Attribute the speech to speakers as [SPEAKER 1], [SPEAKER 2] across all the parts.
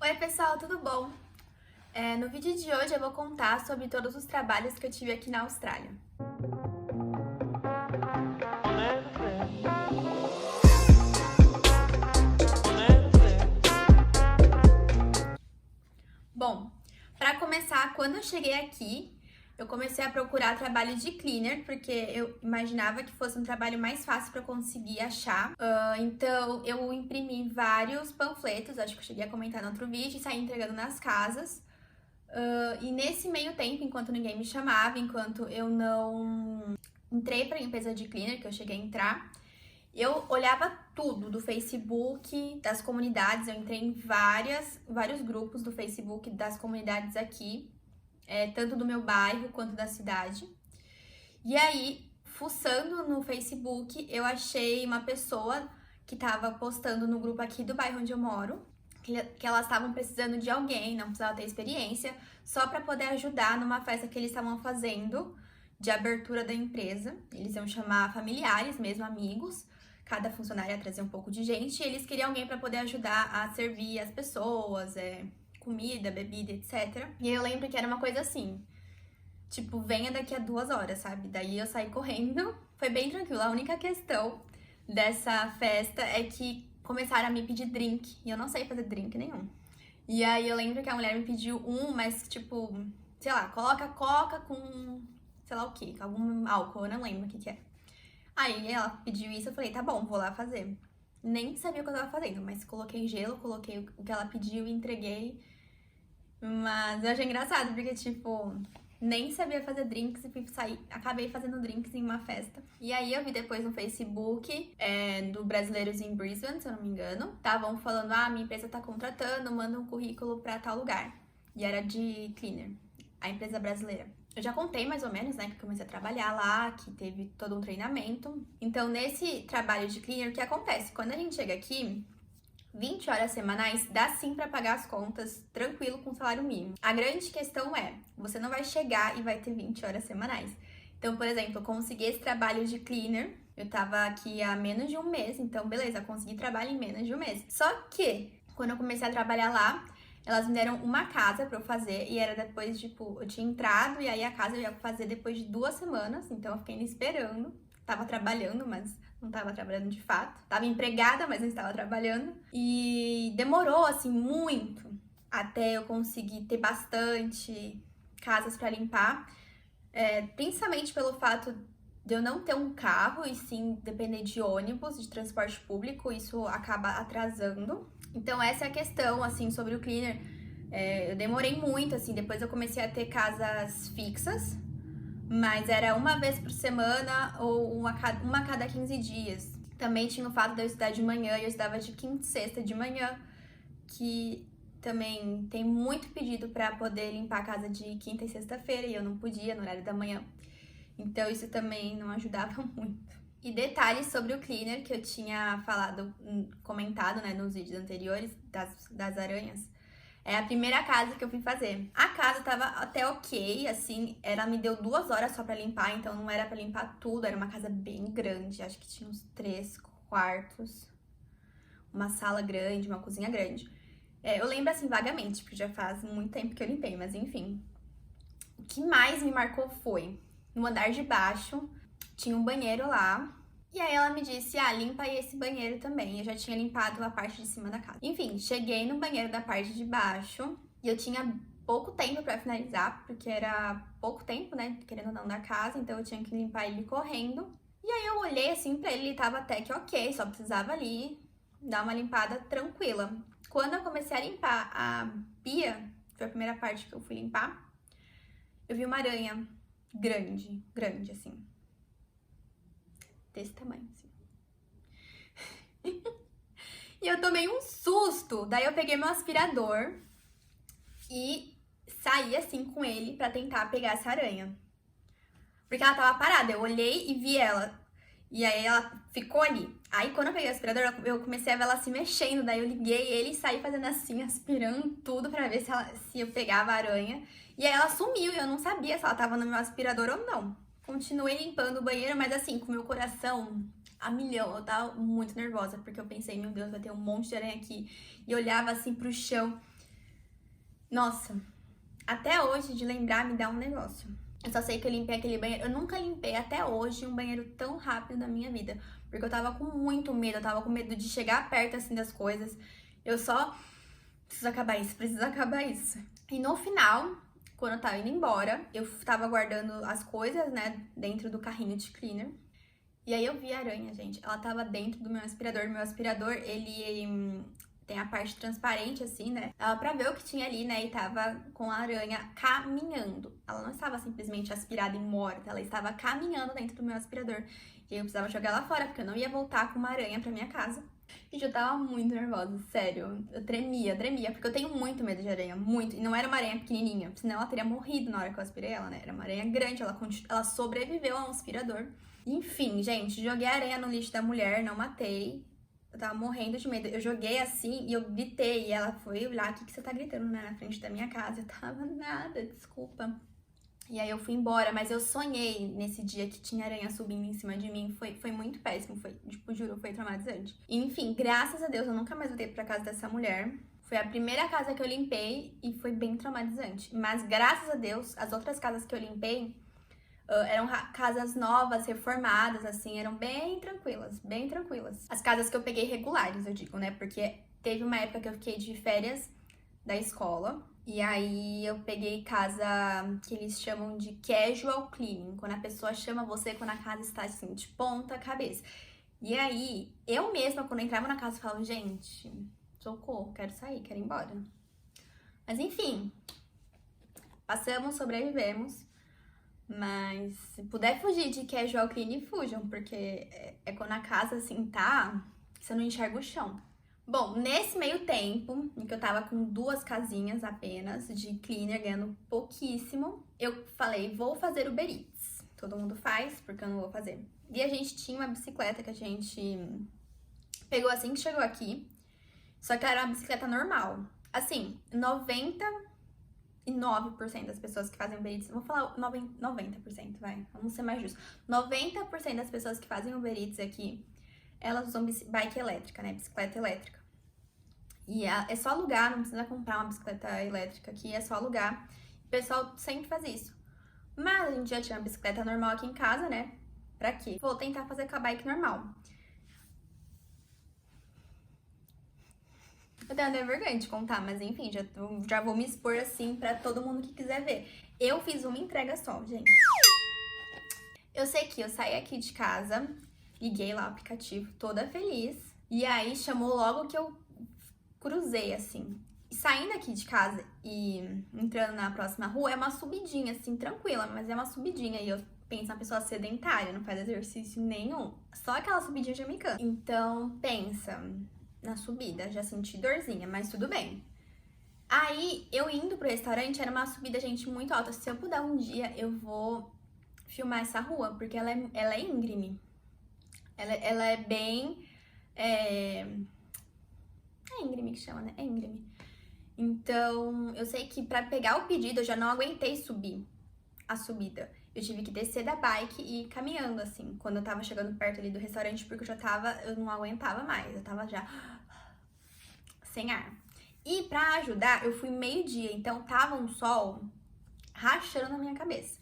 [SPEAKER 1] Oi pessoal, tudo bom? No vídeo de hoje eu vou contar sobre todos os trabalhos que eu tive aqui na Austrália. Bom, para começar, quando eu cheguei aqui, eu comecei a procurar trabalho de cleaner, porque eu imaginava que fosse um trabalho mais fácil para conseguir achar. Então, eu imprimi vários panfletos, acho que eu cheguei a comentar no outro vídeo, e saí entregando nas casas. E nesse meio tempo, enquanto ninguém me chamava, enquanto eu não entrei para a empresa de cleaner, que eu cheguei a entrar, eu olhava tudo do Facebook, das comunidades. Eu entrei em vários grupos do Facebook das comunidades aqui, tanto do meu bairro quanto da cidade. E aí, fuçando no Facebook, eu achei uma pessoa que estava postando no grupo aqui do bairro onde eu moro, que elas estavam precisando de alguém, não precisava ter experiência, só para poder ajudar numa festa que eles estavam fazendo de abertura da empresa. Eles iam chamar familiares, mesmo amigos, cada funcionário ia trazer um pouco de gente, e eles queriam alguém para poder ajudar a servir as pessoas, comida, bebida, etc. E eu lembro que era uma coisa assim, tipo, venha daqui a 2 horas, sabe? Daí eu saí correndo, foi bem tranquilo. A única questão dessa festa é que começaram a me pedir drink, e eu não sei fazer drink nenhum. E aí eu lembro que a mulher me pediu mas tipo, sei lá, coloca coca com sei lá o que, algum álcool, eu não lembro o que é. Aí ela pediu isso, eu falei, tá bom, vou lá fazer. Nem sabia o que eu tava fazendo, mas coloquei gelo, coloquei o que ela pediu e entreguei. Mas eu achei engraçado, porque tipo, nem sabia fazer drinks e acabei fazendo drinks em uma festa. E aí eu vi depois no Facebook do Brasileiros em Brisbane, se eu não me engano. Estavam falando, minha empresa tá contratando, manda um currículo pra tal lugar. E era de cleaner, a empresa brasileira. Eu já contei mais ou menos, né, que comecei a trabalhar lá, que teve todo um treinamento. Então, nesse trabalho de cleaner, o que acontece? Quando a gente chega aqui, 20 horas semanais dá sim pra pagar as contas tranquilo com salário mínimo. A grande questão você não vai chegar e vai ter 20 horas semanais. Então, por exemplo, eu consegui esse trabalho de cleaner, eu tava aqui há menos de um mês, então beleza, consegui trabalho em menos de um mês. Só que, quando eu comecei a trabalhar lá, elas me deram uma casa pra eu fazer, e era depois, tipo, eu tinha entrado, e aí a casa eu ia fazer depois de 2 semanas, então eu fiquei esperando. Tava trabalhando, mas não tava trabalhando de fato. Tava empregada, mas não estava trabalhando. E demorou, assim, muito até eu conseguir ter bastante casas pra limpar. Principalmente pelo fato de eu não ter um carro e sim depender de ônibus, de transporte público, isso acaba atrasando. Então essa é a questão, assim, sobre o cleaner. Eu demorei muito, assim, depois eu comecei a ter casas fixas, mas era uma vez por semana ou uma a cada 15 dias. Também tinha o fato de eu estudar de manhã, e eu estudava de quinta e sexta de manhã, que também tem muito pedido para poder limpar a casa de quinta e sexta-feira, e eu não podia no horário da manhã. Então isso também não ajudava muito. E detalhes sobre o cleaner que eu tinha comentado, né, nos vídeos anteriores das aranhas. É a primeira casa que eu fui fazer. A casa tava até ok, assim, ela me deu 2 horas só pra limpar, então não era pra limpar tudo, era uma casa bem grande, acho que tinha uns 3 quartos, uma sala grande, uma cozinha grande. Eu lembro assim vagamente, porque já faz muito tempo que eu limpei, mas enfim. O que mais me marcou foi, no andar de baixo, tinha um banheiro lá. E aí ela me disse, limpa aí esse banheiro também. Eu já tinha limpado a parte de cima da casa. Enfim, cheguei no banheiro da parte de baixo e eu tinha pouco tempo pra finalizar, porque era pouco tempo, né, querendo ou não, da casa, então eu tinha que limpar ele correndo. E aí eu olhei assim pra ele tava até que ok, só precisava ali dar uma limpada tranquila. Quando eu comecei a limpar a pia, foi a primeira parte que eu fui limpar, eu vi uma aranha grande, assim. Desse tamanho, assim. E eu tomei um susto. Daí eu peguei meu aspirador e saí assim com ele pra tentar pegar essa aranha. Porque ela tava parada. Eu olhei e vi ela. E aí ela ficou ali. Aí quando eu peguei o aspirador, eu comecei a ver ela se mexendo. Daí eu liguei ele e saí fazendo assim, aspirando tudo pra ver se eu pegava a aranha. E aí ela sumiu e eu não sabia se ela tava no meu aspirador ou não. Continuei limpando o banheiro, mas assim, com o meu coração a milhão. Eu tava muito nervosa, porque eu pensei, meu Deus, vai ter um monte de aranha aqui. E eu olhava assim pro chão. Nossa, até hoje de lembrar me dá um negócio. Eu só sei que eu limpei aquele banheiro. Eu nunca limpei até hoje um banheiro tão rápido na minha vida. Porque eu tava com muito medo. Eu tava com medo de chegar perto assim das coisas. Eu só preciso acabar isso, preciso acabar isso. E no final, quando eu tava indo embora, eu tava guardando as coisas, né, dentro do carrinho de cleaner. E aí eu vi a aranha, gente. Ela tava dentro do meu aspirador. Meu aspirador, ele tem a parte transparente, assim, né? Dava pra ver o que tinha ali, né? E tava com a aranha caminhando. Ela não estava simplesmente aspirada e morta. Ela estava caminhando dentro do meu aspirador. E aí eu precisava jogar ela fora, porque eu não ia voltar com uma aranha pra minha casa. Gente, eu tava muito nervosa, sério. Eu tremia, porque eu tenho muito medo de aranha, muito. E não era uma aranha pequenininha, senão ela teria morrido na hora que eu aspirei ela, né? Era uma aranha grande, ela sobreviveu a um aspirador. Enfim, gente, joguei a aranha no lixo da mulher, não matei. Eu tava morrendo de medo. Eu joguei assim e eu gritei. E ela foi olhar, o que você tá gritando, né, na frente da minha casa? Eu tava nada, desculpa. E aí eu fui embora, mas eu sonhei nesse dia que tinha aranha subindo em cima de mim. Foi muito péssimo, foi, tipo, juro, foi traumatizante. Enfim, graças a Deus eu nunca mais voltei pra casa dessa mulher. Foi a primeira casa que eu limpei e foi bem traumatizante. Mas graças a Deus, as outras casas que eu limpei eram casas novas, reformadas, assim, eram bem tranquilas, bem tranquilas. As casas que eu peguei regulares, eu digo, né? Porque teve uma época que eu fiquei de férias da escola. E aí eu peguei casa que eles chamam de casual cleaning, quando a pessoa chama você quando a casa está assim, de ponta cabeça. E aí, eu mesma, quando entrava na casa, falava, gente, socorro, quero sair, quero ir embora. Mas enfim, passamos, sobrevivemos. Mas se puder fugir de casual cleaning, fujam, porque é quando a casa assim tá, você não enxerga o chão. Bom, nesse meio tempo, em que eu tava com 2 casinhas apenas de cleaner, ganhando pouquíssimo, eu falei, vou fazer Uber Eats. Todo mundo faz, porque eu não vou fazer. E a gente tinha uma bicicleta que a gente pegou assim que chegou aqui, só que ela era uma bicicleta normal. Assim, 99% das pessoas que fazem Uber Eats, vou falar 90%, vai, vamos ser mais justos. 90% das pessoas que fazem Uber Eats aqui, elas usam bike elétrica, né, bicicleta elétrica. E é só alugar, não precisa comprar uma bicicleta elétrica aqui, é só alugar. O pessoal sempre faz isso. Mas a gente já tinha uma bicicleta normal aqui em casa, né, pra quê? Vou tentar fazer com a bike normal. Eu tenho até vergonha de contar, mas enfim, já vou me expor assim pra todo mundo que quiser ver. Eu fiz uma entrega só, gente. Eu sei que eu saí aqui de casa, liguei lá o aplicativo toda feliz, e aí chamou logo que eu cruzei, assim. E saindo aqui de casa e entrando na próxima rua, é uma subidinha, assim, tranquila, mas é uma subidinha. E eu penso na pessoa sedentária, não faz exercício nenhum. Só aquela subidinha já me cansa. Então, pensa na subida, já senti dorzinha, mas tudo bem. Aí, eu indo pro restaurante, era uma subida, gente, muito alta. Se eu puder um dia, eu vou filmar essa rua, porque ela é íngreme. Ela é bem... É íngreme que chama, né? É íngreme. Então, eu sei que pra pegar o pedido, eu já não aguentei subir a subida. Eu tive que descer da bike e ir caminhando, assim, quando eu tava chegando perto ali do restaurante, porque eu não aguentava mais, eu tava já sem ar. E pra ajudar, eu fui meio-dia, então tava um sol rachando na minha cabeça.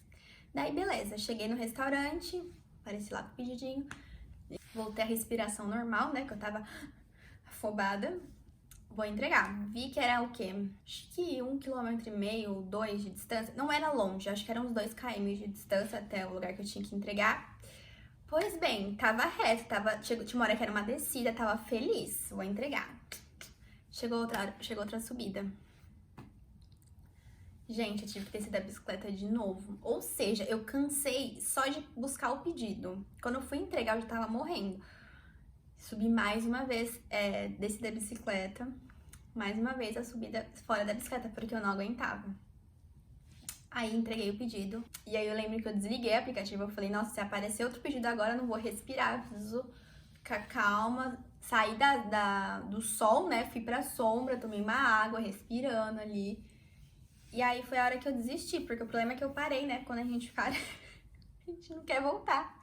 [SPEAKER 1] Daí, beleza, cheguei no restaurante, apareci lá com o pedidinho, voltei à respiração normal, né, que eu tava afobada. Vou entregar. Vi que era o quê? Acho que 1,5 km, 2 de distância. Não era longe, acho que eram uns 2 km de distância até o lugar que eu tinha que entregar. Pois bem, tava reto, tinha uma hora que era uma descida, tava feliz. Vou entregar. Chegou outra subida. Gente, eu tive que descer da bicicleta de novo. Ou seja, eu cansei só de buscar o pedido. Quando eu fui entregar, eu já tava morrendo. Subi mais uma vez, desci da bicicleta, mais uma vez a subida fora da bicicleta, porque eu não aguentava. Aí entreguei o pedido, e aí eu lembro que eu desliguei o aplicativo, eu falei, nossa, se aparecer outro pedido agora, eu não vou respirar, preciso ficar calma. Saí do sol, né, fui pra sombra, tomei uma água, respirando ali. E aí foi a hora que eu desisti, porque o problema é que eu parei, né, quando a gente para, a gente não quer voltar.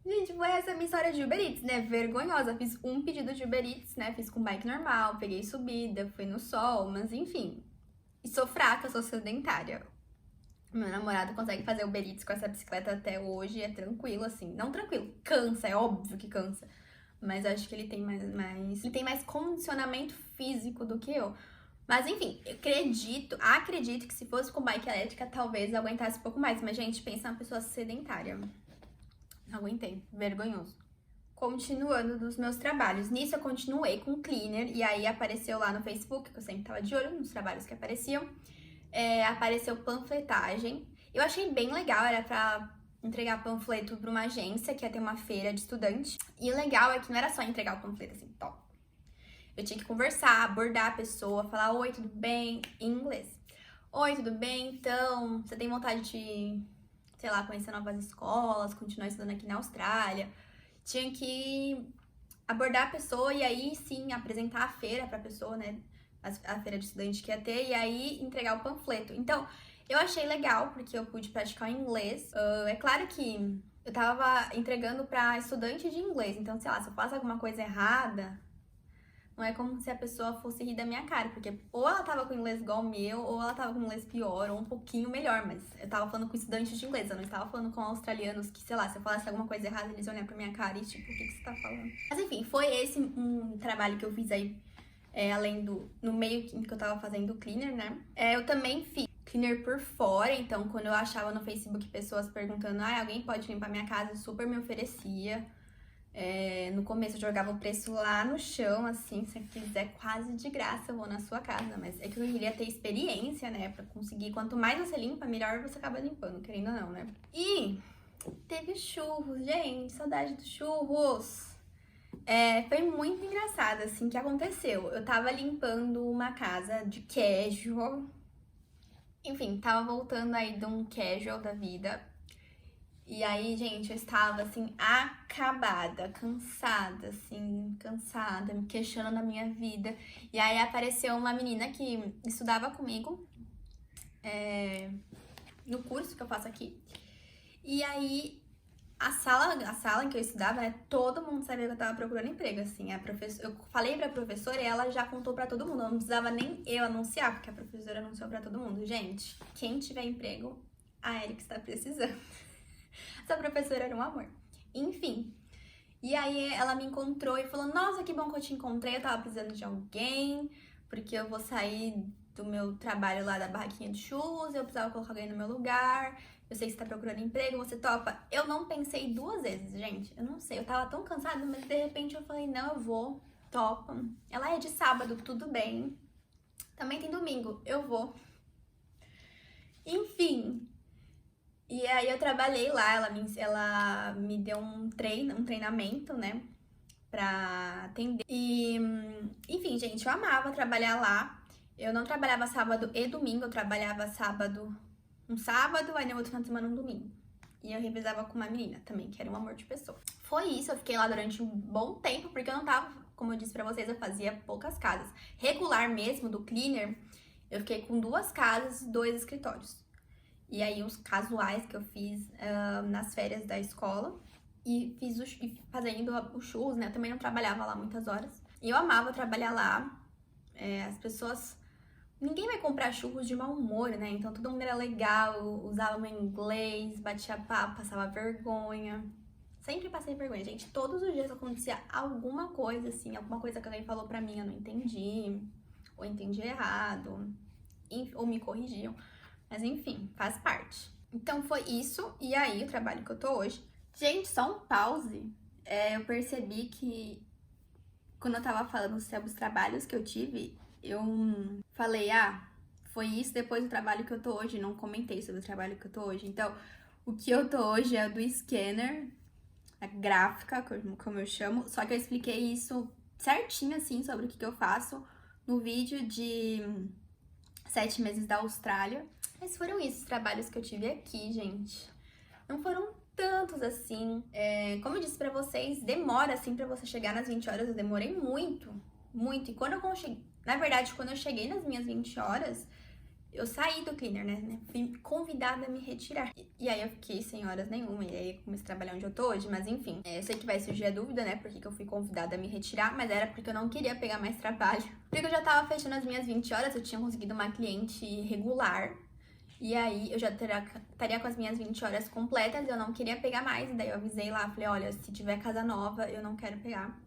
[SPEAKER 1] Gente, foi essa minha história de Uber Eats, né? Vergonhosa. Fiz um pedido de Uber Eats, né? Fiz com bike normal, peguei subida, fui no sol, mas enfim. E sou fraca, sou sedentária. Meu namorado consegue fazer Uber Eats com essa bicicleta até hoje, é tranquilo, assim. Não tranquilo, cansa, é óbvio que cansa. Mas acho que ele tem ele tem mais condicionamento físico do que eu. Mas enfim, eu acredito que se fosse com bike elétrica, talvez eu aguentasse um pouco mais. Mas, gente, pensa na pessoa sedentária. Não aguentei, vergonhoso. Continuando dos meus trabalhos. Nisso eu continuei com cleaner, e aí apareceu lá no Facebook, que eu sempre tava de olho nos trabalhos que apareciam. Apareceu panfletagem. Eu achei bem legal, era pra entregar panfleto pra uma agência que ia ter uma feira de estudante. E o legal é que não era só entregar o panfleto assim, top. Eu tinha que conversar, abordar a pessoa, falar: oi, tudo bem? Em inglês. Oi, tudo bem? Então, você tem vontade de, sei lá, conhecer novas escolas, continuar estudando aqui na Austrália? Tinha que abordar a pessoa e aí sim apresentar a feira pra pessoa, né? A feira de estudante que ia ter, e aí entregar o panfleto. Então, eu achei legal, porque eu pude praticar o inglês. É claro que eu tava entregando pra estudante de inglês, então, sei lá, se eu faço alguma coisa errada, não é como se a pessoa fosse rir da minha cara, porque ou ela tava com inglês igual o meu, ou ela tava com inglês pior, ou um pouquinho melhor, mas eu tava falando com estudantes de inglês, eu não estava falando com australianos que, sei lá, se eu falasse alguma coisa errada, eles iam olhar pra minha cara e tipo, o que você tá falando? Mas enfim, foi esse um trabalho que eu fiz aí, além no meio que eu tava fazendo cleaner, né? Eu também fiz cleaner por fora, então quando eu achava no Facebook pessoas perguntando: alguém pode limpar minha casa, eu super me oferecia. No começo eu jogava o preço lá no chão, assim, se você quiser quase de graça eu vou na sua casa, mas é que eu queria ter experiência, né, pra conseguir, quanto mais você limpa, melhor você acaba limpando, querendo ou não, né. E teve churros, gente, saudade dos churros. Foi muito engraçado, assim, que aconteceu. Eu tava limpando uma casa de casual, enfim, tava voltando aí de um casual da vida. E aí, gente, eu estava, assim, acabada, cansada, me questionando a minha vida. E aí apareceu uma menina que estudava comigo, no curso que eu faço aqui. E aí, a sala em que eu estudava, né, todo mundo sabia que eu tava procurando emprego, assim. Eu falei pra professora e ela já contou pra todo mundo. Eu não precisava nem eu anunciar, porque a professora anunciou pra todo mundo. Gente, quem tiver emprego, a Erika está precisando. Essa professora era um amor. Enfim. E aí ela me encontrou e falou: nossa, que bom que eu te encontrei, eu tava precisando de alguém, porque eu vou sair do meu trabalho lá da barraquinha de churros, eu precisava colocar alguém no meu lugar, eu sei que você tá procurando emprego, você topa? Eu não pensei duas vezes, gente, eu não sei, eu tava tão cansada, mas de repente eu falei: não, eu vou, topa. Ela é de sábado, tudo bem. Também tem domingo, eu vou. Enfim. E aí eu trabalhei lá, ela me deu um treinamento, né, pra atender. E, enfim, gente, eu amava trabalhar lá. Eu não trabalhava sábado e domingo, eu trabalhava um sábado, aí no outro final de semana um domingo. E eu revezava com uma menina também, que era um amor de pessoa. Foi isso, eu fiquei lá durante um bom tempo, porque eu não tava, como eu disse pra vocês, eu fazia poucas casas. Regular mesmo, do cleaner, eu fiquei com 2 casas e 2 escritórios. E aí os casuais que eu fiz nas férias da escola. E fiz fazendo os churros, né? Eu também não trabalhava lá muitas horas. E eu amava trabalhar lá. As pessoas... Ninguém vai comprar churros de mau humor, né? Então todo mundo era legal, usava meu inglês, batia papo, passava vergonha. Sempre passei vergonha, gente. Todos os dias acontecia alguma coisa, assim. Alguma coisa que alguém falou pra mim, eu não entendi. Ou entendi errado. Ou me corrigiam. Mas enfim, faz parte. Então foi isso, e aí o trabalho que eu tô hoje. Gente, só um pause. Eu percebi que quando eu tava falando sobre os trabalhos que eu tive, eu falei: foi isso depois do trabalho que eu tô hoje. Não comentei sobre o trabalho que eu tô hoje. Então, o que eu tô hoje é do scanner, a gráfica, como eu chamo. Só que eu expliquei isso certinho, assim, sobre o que eu faço no vídeo de 7 meses da Austrália. Mas foram isso os trabalhos que eu tive aqui, gente. Não foram tantos assim. Como eu disse pra vocês, demora assim pra você chegar nas 20 horas. Eu demorei muito, muito. E quando eu cheguei nas minhas 20 horas, eu saí do cleaner, né? Fui convidada a me retirar. E aí eu fiquei sem horas nenhuma. E aí comecei a trabalhar onde eu tô hoje, mas enfim. Eu sei que vai surgir a dúvida, né? Por que eu fui convidada a me retirar, mas era porque eu não queria pegar mais trabalho. Porque eu já tava fechando as minhas 20 horas, eu tinha conseguido uma cliente regular. E aí eu já estaria com as minhas 20 horas completas, eu não queria pegar mais. E daí eu avisei lá, falei, olha, se tiver casa nova, eu não quero pegar.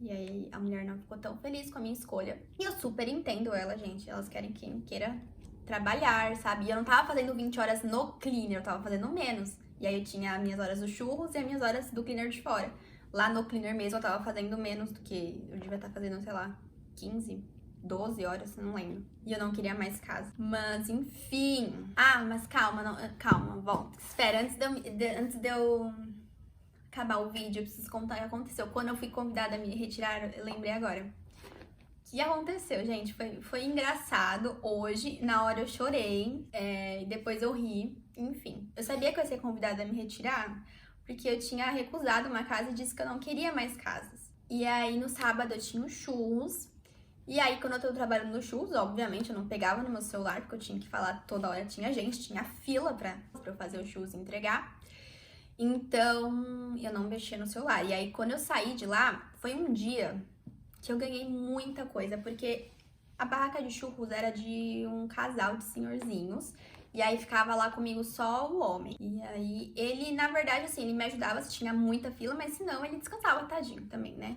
[SPEAKER 1] E aí a mulher não ficou tão feliz com a minha escolha. E eu super entendo ela, gente. Elas querem quem queira trabalhar, sabe? E eu não tava fazendo 20 horas no cleaner, eu tava fazendo menos. E aí eu tinha as minhas horas do churros e as minhas horas do cleaner de fora. Lá no cleaner mesmo eu tava fazendo menos do que eu devia estar fazendo, sei lá, 15, 12 horas, não lembro. E eu não queria mais casa. Mas, enfim. Ah, mas calma, calma, volta. Espera, antes de eu acabar o vídeo, eu preciso contar o que aconteceu. Quando eu fui convidada a me retirar, eu lembrei agora. O que aconteceu, gente? Foi engraçado. Hoje, na hora eu chorei, e depois eu ri. Enfim, eu sabia que eu ia ser convidada a me retirar, porque eu tinha recusado uma casa e disse que eu não queria mais casas. E aí, no sábado, eu tinha os churros. E aí, quando eu tô trabalhando no churros, obviamente, eu não pegava no meu celular, porque eu tinha que falar toda hora. Tinha gente, tinha fila pra eu fazer o churros e entregar. Então, eu não mexia no celular. E aí, quando eu saí de lá, foi um dia que eu ganhei muita coisa, porque a barraca de churros era de um casal de senhorzinhos, e aí ficava lá comigo só o homem. E aí, ele, na verdade, assim, ele me ajudava se tinha muita fila, mas se não, ele descansava, tadinho também, né?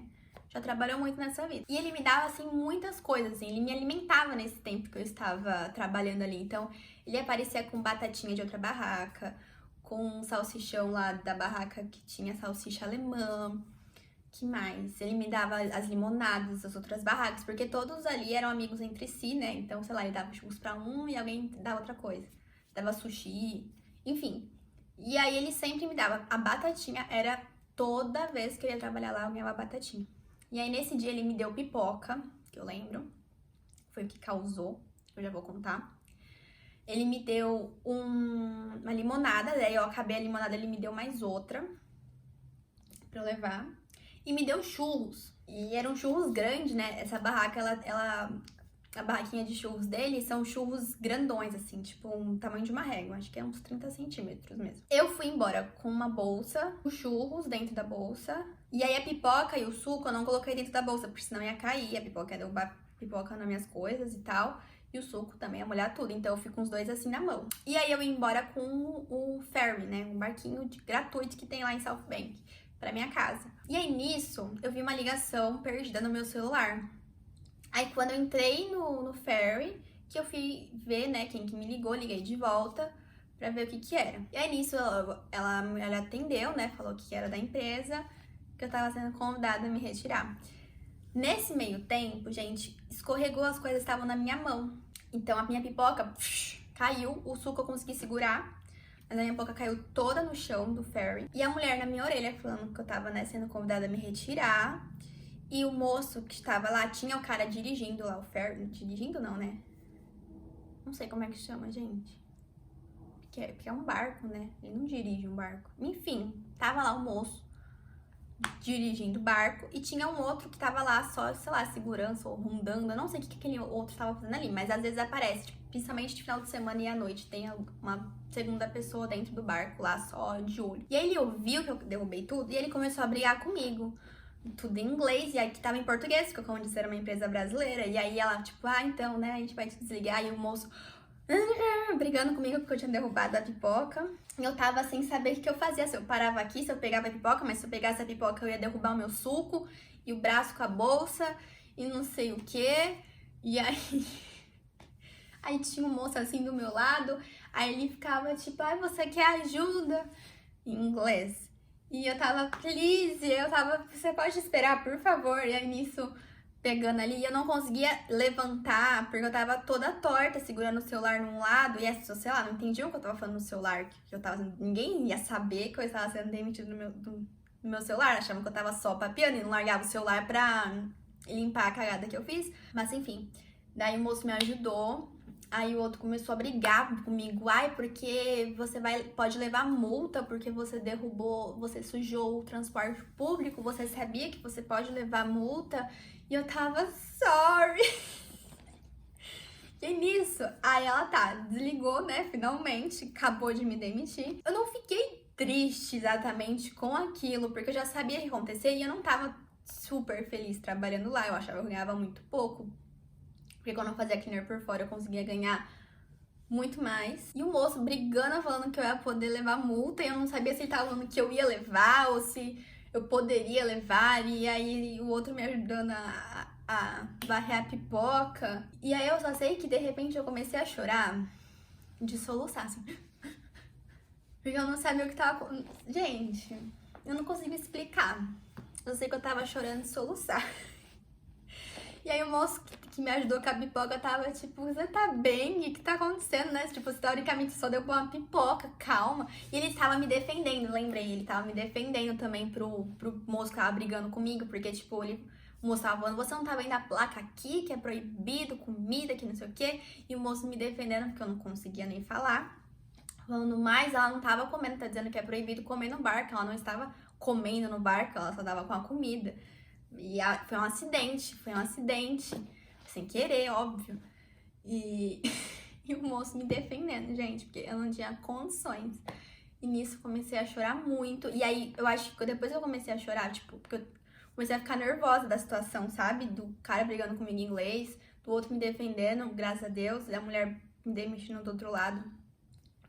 [SPEAKER 1] Já trabalhou muito nessa vida. E ele me dava, assim, muitas coisas, assim, ele me alimentava nesse tempo que eu estava trabalhando ali. Então, ele aparecia com batatinha de outra barraca, com um salsichão lá da barraca que tinha salsicha alemã. Que mais? Ele me dava as limonadas das outras barracas, porque todos ali eram amigos entre si, né? Então, sei lá, ele dava churros pra um e alguém dava outra coisa. Dava sushi, enfim. E aí ele sempre me dava. A batatinha era toda vez que eu ia trabalhar lá, eu ganhava batatinha. E aí nesse dia ele me deu pipoca, que eu lembro. Foi o que causou, eu já vou contar. Ele me deu uma limonada, daí eu acabei a limonada, ele me deu mais outra pra eu levar. E me deu churros. E eram churros grandes, né? Essa barraca, a barraquinha de churros dele são churros grandões, assim, tipo um tamanho de uma régua. Acho que é uns 30 centímetros mesmo. Eu fui embora com uma bolsa, os churros dentro da bolsa. E aí a pipoca e o suco eu não coloquei dentro da bolsa, porque senão ia cair. A pipoca ia derrubar pipoca nas minhas coisas e tal. E o suco também ia molhar tudo. Então eu fui com os dois assim na mão. E aí eu ia embora com o ferry, né? Um barquinho gratuito que tem lá em South Bank, pra minha casa. E aí nisso, eu vi uma ligação perdida no meu celular. Aí quando eu entrei no ferry, que eu fui ver, né, quem que me ligou, liguei de volta pra ver o que era. E aí nisso, ela atendeu, né, falou que era da empresa, que eu tava sendo convidada a me retirar. Nesse meio tempo, gente, escorregou, as coisas estavam na minha mão. Então a minha pipoca caiu, o suco eu consegui segurar, mas a minha pipoca caiu toda no chão do ferry. E a mulher na minha orelha falando que eu tava, né, sendo convidada a me retirar. E o moço que estava lá, tinha o cara dirigindo lá o ferry. Dirigindo não, né? Não sei como é que chama, gente. Porque é um barco, né? Ele não dirige um barco. Enfim, tava lá o moço dirigindo o barco. E tinha um outro que tava lá só, sei lá, segurança ou rondando. Eu não sei o que aquele outro tava fazendo ali. Mas às vezes aparece, tipo, principalmente de final de semana e à noite. Tem uma segunda pessoa dentro do barco lá, só de olho. E aí ele ouviu que eu derrubei tudo e ele começou a brigar comigo. Tudo em inglês, e aí que tava em português, porque como eu disse, era uma empresa brasileira. E aí ela, tipo, então, né, a gente vai te desligar. E o moço brigando comigo porque eu tinha derrubado a pipoca. E eu tava sem saber o que eu fazia. Se eu parava aqui, se eu pegava a pipoca, mas se eu pegasse a pipoca eu ia derrubar o meu suco e o braço com a bolsa e não sei o que. E aí... Aí tinha um moço assim do meu lado, aí ele ficava tipo, você quer ajuda? Em inglês. E eu tava, please, você pode esperar, por favor? E aí nisso, pegando ali, eu não conseguia levantar, porque eu tava toda torta, segurando o celular num lado, e sei lá, não entendiam o que eu tava falando no celular, que eu tava, ninguém ia saber que eu estava sendo demitido no meu celular, achavam que eu tava só papiando e não largava o celular pra limpar a cagada que eu fiz, mas enfim, daí o moço me ajudou. Aí o outro começou a brigar comigo, porque você pode levar multa porque você você sujou o transporte público, você sabia que você pode levar multa? E eu tava, sorry. E E nisso, aí ela desligou, né, finalmente, acabou de me demitir. Eu não fiquei triste exatamente com aquilo, porque eu já sabia o que ia acontecer e eu não tava super feliz trabalhando lá. Eu achava que eu ganhava muito pouco, porque quando eu fazia cleaner por fora eu conseguia ganhar muito mais. E o moço brigando, falando que eu ia poder levar multa, e eu não sabia se ele tava falando que eu ia levar ou se eu poderia levar. E aí o outro me ajudando a varrer a pipoca. E aí eu só sei que de repente eu comecei a chorar de soluçar, assim. Porque eu não sabia o que tava... Gente, eu não consigo explicar. Eu sei que eu tava chorando de soluçar. E aí o moço que me ajudou com a pipoca tava tipo, você tá bem? O que tá acontecendo, né? Tipo, teoricamente só deu uma pipoca, calma. E ele tava me defendendo, lembrei, ele tava me defendendo também pro moço que tava brigando comigo, porque tipo, o moço tava falando, você não tá vendo a placa aqui, que é proibido, comida, que não sei o quê. E o moço me defendendo, porque eu não conseguia nem falar. Falando mais, ela não tava comendo, tá dizendo que é proibido comer no barco, ela não estava comendo no barco, ela só tava com a comida. E foi um acidente, sem querer, óbvio. E, e o moço me defendendo, gente, porque eu não tinha condições. E nisso eu comecei a chorar muito. E aí, eu acho que depois eu comecei a chorar, tipo, porque eu comecei a ficar nervosa da situação, sabe? Do cara brigando comigo em inglês, do outro me defendendo, graças a Deus, da mulher me demitindo do outro lado.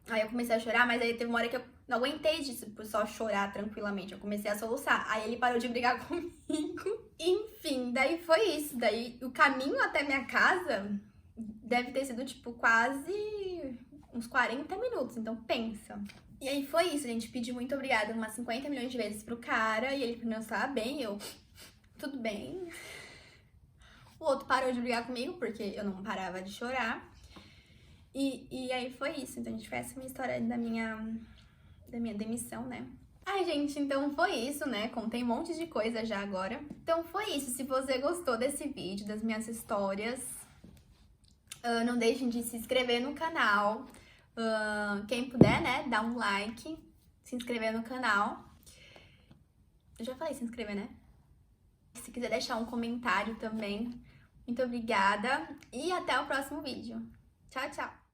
[SPEAKER 1] Aí eu comecei a chorar, mas aí teve uma hora que eu não aguentei de só chorar tranquilamente. Eu comecei a soluçar. Aí ele parou de brigar comigo. Enfim, daí foi isso. Daí o caminho até minha casa deve ter sido, tipo, quase uns 40 minutos. Então pensa. E aí foi isso, gente. Pedi muito obrigada umas 50 milhões de vezes pro cara. E ele primeiro estava bem, eu... Tudo bem. O outro parou de brigar comigo, porque eu não parava de chorar. E aí foi isso. Então, gente, foi essa a minha história da minha demissão, né? Ai, gente, então foi isso, né? Contei um monte de coisa já agora. Então foi isso. Se você gostou desse vídeo, das minhas histórias, não deixem de se inscrever no canal. Quem puder, né, dá um like, se inscrever no canal. Eu já falei se inscrever, né? Se quiser deixar um comentário também. Muito obrigada e até o próximo vídeo. Tchau, tchau!